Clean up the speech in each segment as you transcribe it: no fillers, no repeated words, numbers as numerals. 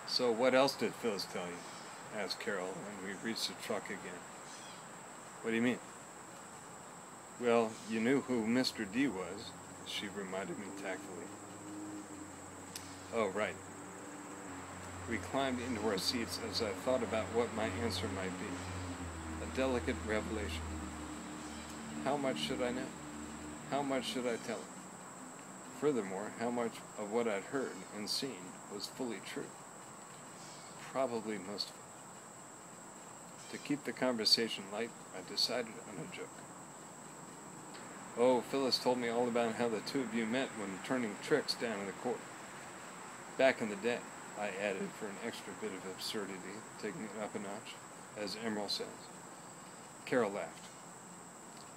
So what else did Phyllis tell you? Asked Carol when we reached the truck again. What do you mean? Well, you knew who Mr. D was, she reminded me tactfully. Oh, right. We climbed into our seats as I thought about what my answer might be. A delicate revelation. How much should I know? How much should I tell her? Furthermore, how much of what I'd heard and seen was fully true? Probably most of it. To keep the conversation light, I decided on a joke. Oh, Phyllis told me all about how the two of you met when turning tricks down in the court. Back in the day, I added for an extra bit of absurdity, taking it up a notch, as Emerald says. Carol laughed.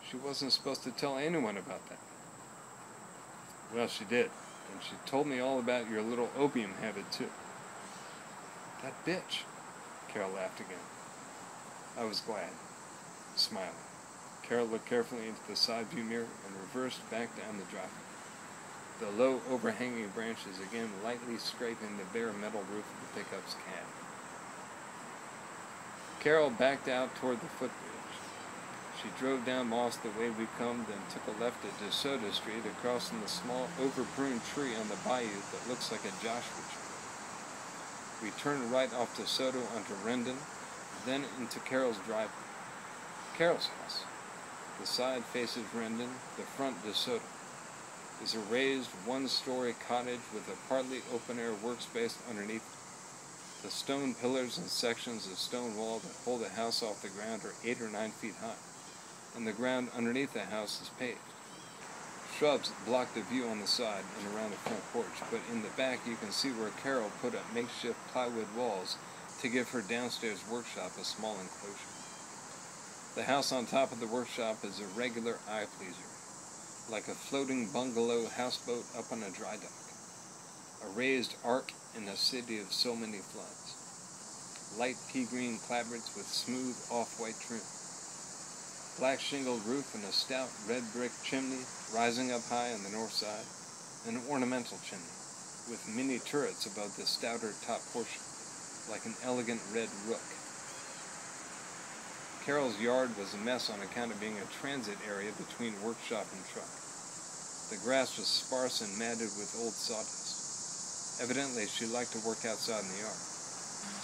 She wasn't supposed to tell anyone about that. Well, she did, and she told me all about your little opium habit, too. That bitch, Carol laughed again. I was glad, smiling. Carol looked carefully into the side view mirror and reversed back down the driveway. The low overhanging branches again lightly scraping the bare metal roof of the pickup's cab. Carol backed out toward the footbridge. She drove down Moss the way we come, then took a left at DeSoto Street, across from the small overpruned tree on the bayou that looks like a Joshua tree. We turned right off DeSoto onto Rendon, then into Carol's driveway. Carol's house. The side faces Rendon, the front DeSoto. Is a raised one-story cottage with a partly open-air workspace underneath. The stone pillars and sections of stone wall that hold the house off the ground are 8 or 9 feet high, and the ground underneath the house is paved. Shrubs block the view on the side and around the front porch, but in the back you can see where Carol put up makeshift plywood walls to give her downstairs workshop a small enclosure. The house on top of the workshop is a regular eye-pleaser, like a floating bungalow houseboat up on a dry dock, a raised ark in a city of so many floods. Light pea-green clapboards with smooth off-white trim. Black shingled roof and a stout red brick chimney rising up high on the north side, an ornamental chimney with many turrets above the stouter top portion, like an elegant red rook. Carol's yard was a mess on account of being a transit area between workshop and truck. The grass was sparse and matted with old sawdust. Evidently, she liked to work outside in the yard.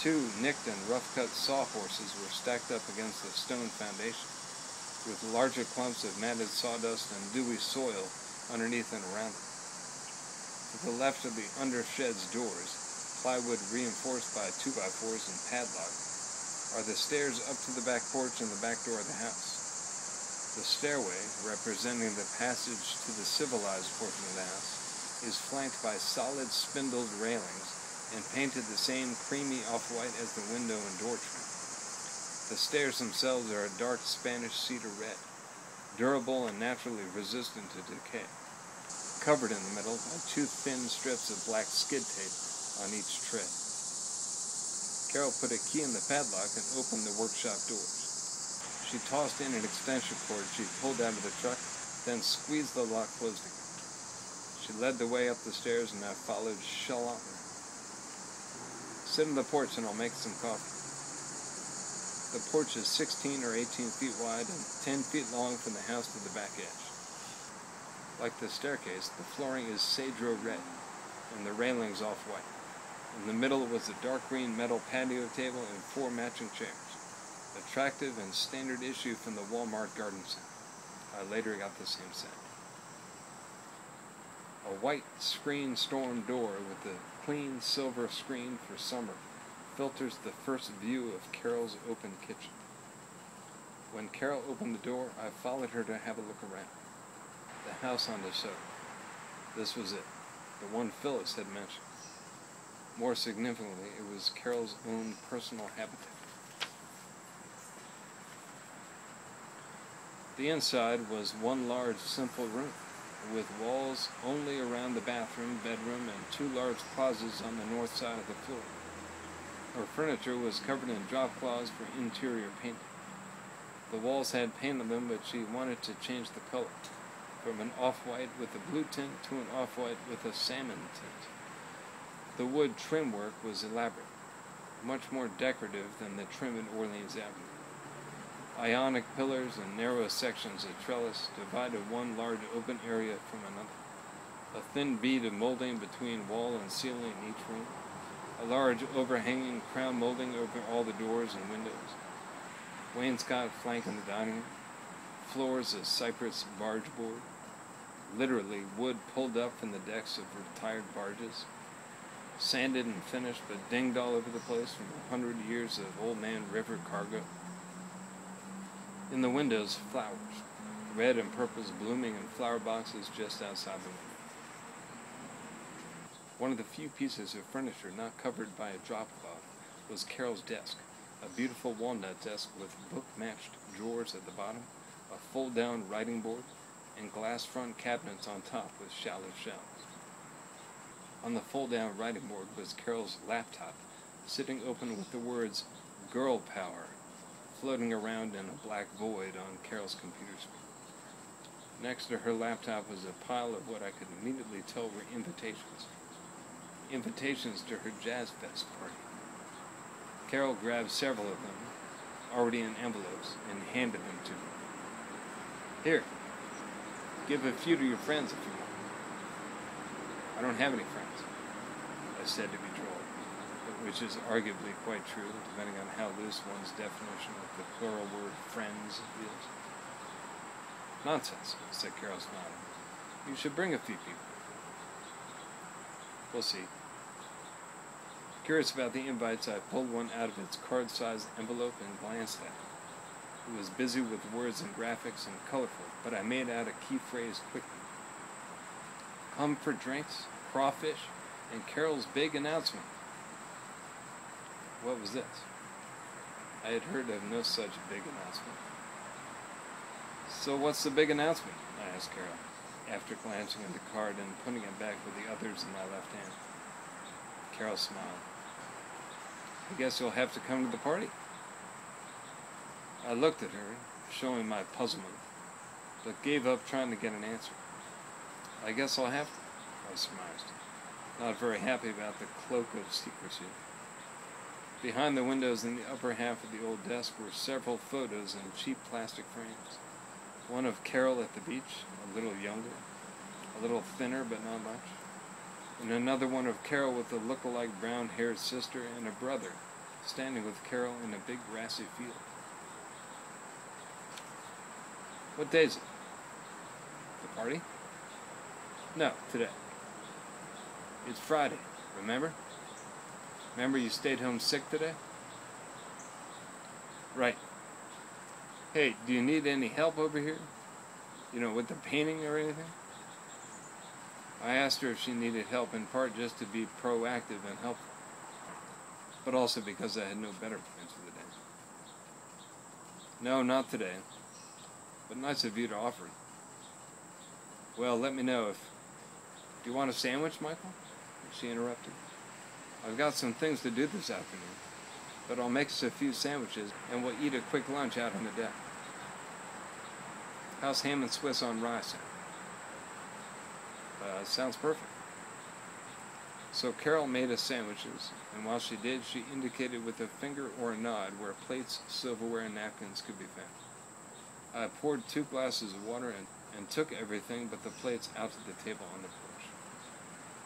2 nicked and rough-cut sawhorses were stacked up against the stone foundation, with larger clumps of matted sawdust and dewy soil underneath and around them. To the left of the under-shed's doors, plywood reinforced by 2x4s and padlock, are the stairs up to the back porch and the back door of the house. The stairway, representing the passage to the civilized portion of the house, is flanked by solid spindled railings and painted the same creamy off-white as the window and door trim. The stairs themselves are a dark Spanish cedar red, durable and naturally resistant to decay, covered in the middle by 2 thin strips of black skid tape on each tread. Carol put a key in the padlock and opened the workshop doors. She tossed in an extension cord she pulled out of the truck, then squeezed the lock closed again. She led the way up the stairs and I followed chalamment. Sit on the porch and I'll make some coffee. The porch is 16 or 18 feet wide and 10 feet long from the house to the back edge. Like the staircase, the flooring is cedro red and the railings off-white. In the middle was a dark green metal patio table and 4 matching chairs, attractive and standard issue from the Walmart garden center. I later got the same set. A white screen storm door with a clean silver screen for summer filters the first view of Carol's open kitchen. When Carol opened the door, I followed her to have a look around. The house on DeSoto. This was it, the one Phyllis had mentioned. More significantly, it was Carol's own personal habitat. The inside was one large, simple room, with walls only around the bathroom, bedroom, and 2 large closets on the north side of the floor. Her furniture was covered in drop cloths for interior painting. The walls had paint on them, but she wanted to change the color, from an off-white with a blue tint to an off-white with a salmon tint. The wood trim work was elaborate, much more decorative than the trim at Orleans Avenue. Ionic pillars and narrow sections of trellis divided one large open area from another. A thin bead of molding between wall and ceiling in each room. A large overhanging crown molding over all the doors and windows. Wainscot flanking the dining room. Floors of cypress barge board. Literally wood pulled up from the decks of retired barges. Sanded and finished, but dinged all over the place from 100 years of old man river cargo. In the windows, flowers, red and purples blooming in flower boxes just outside the window. One of the few pieces of furniture not covered by a drop cloth was Carol's desk, a beautiful walnut desk with book-matched drawers at the bottom, a fold-down writing board, and glass front cabinets on top with shallow shelves. On the fold-down writing board was Carol's laptop, sitting open with the words "Girl Power" floating around in a black void on Carol's computer screen. Next to her laptop was a pile of what I could immediately tell were invitations. Invitations to her Jazz Fest party. Carol grabbed several of them, already in envelopes, and handed them to me. "Here, give a few to your friends if you want." "I don't have any friends," I said to be droll, but which is arguably quite true, depending on how loose one's definition of the plural word friends is. "Nonsense," said Carol, smiling. "You should bring a few people." "We'll see." Curious about the invites, I pulled one out of its card-sized envelope and glanced at it. It was busy with words and graphics and colorful, but I made out a key phrase quickly. "Come for drinks, crawfish, and Carol's big announcement." What was this? I had heard of no such big announcement. "So what's the big announcement?" I asked Carol, after glancing at the card and putting it back with the others in my left hand. Carol smiled. "I guess you'll have to come to the party." I looked at her, showing my puzzlement, but gave up trying to get an answer. "I guess I'll have to," I surmised, not very happy about the cloak of secrecy. Behind the windows in the upper half of the old desk were several photos in cheap plastic frames. One of Carol at the beach, a little younger, a little thinner but not much, and another one of Carol with a look-alike brown-haired sister and a brother, standing with Carol in a big grassy field. "What day is it?" "The party?" "No, today. It's Friday, remember? Remember you stayed home sick today?" "Right. Hey, do you need any help over here? With the painting or anything?" I asked her if she needed help, in part just to be proactive and helpful, but also because I had no better plans for the day. "No, not today. But nice of you to offer it." "Well, let me know if... Do you want a sandwich, Michael?" she interrupted. "I've got some things to do this afternoon, but I'll make us a few sandwiches, and we'll eat a quick lunch out on the deck. How's ham and Swiss on rye sound?" Sounds perfect." So Carol made us sandwiches, and while she did, she indicated with a finger or a nod where plates, silverware, and napkins could be found. I poured 2 glasses of water and took everything but the plates out to the table on the porch.